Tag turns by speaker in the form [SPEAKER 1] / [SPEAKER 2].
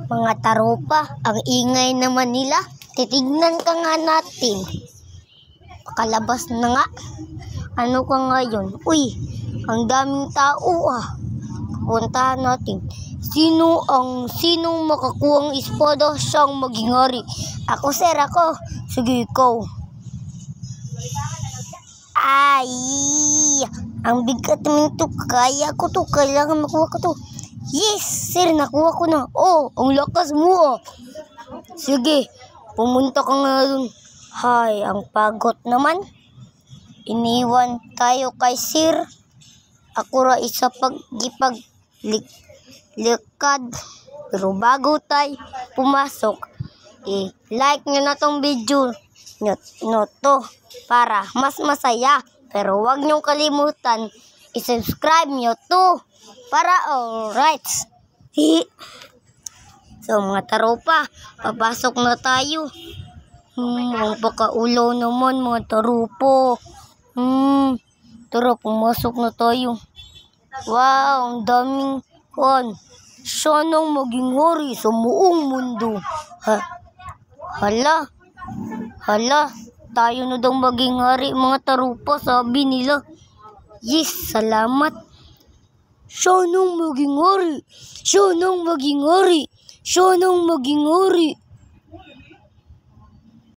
[SPEAKER 1] Mga taropa, ang ingay naman nila. Titignan ka nga natin. Pakalabas na nga. Ano ka ngayon? Uy, ang daming tao Puntahan natin. Sinong makakuha ang espada siyang maging hari? Ako sir, ako. Sige, ikaw. Ay, ang bigat naman ito. Kaya ko to. Kailangan makuha ko to. Yes, sir, nakuha ko na. Oh, ang lakas mo Sige, pumunta ka nga dun. Hay, ang pagod naman. Iniwan tayo kay sir. Ako ra isa likad. Pero bago tayo pumasok, like nyo na tong video nyo to para mas masaya. Pero wag nyo kalimutan i-subscribe nyo to para alright. So mga taropa, papasok na tayo. Ang pakaulaw naman mga taropo. Tara, pumasok na tayo. Wow, ang daming sanang maging hari sa buong mundo. Hala, tayo na daw maging hari mga taropa, sabi nila. Yes, salamat. Sanang maging hari. Sanang maging hari. Sanang maging hari.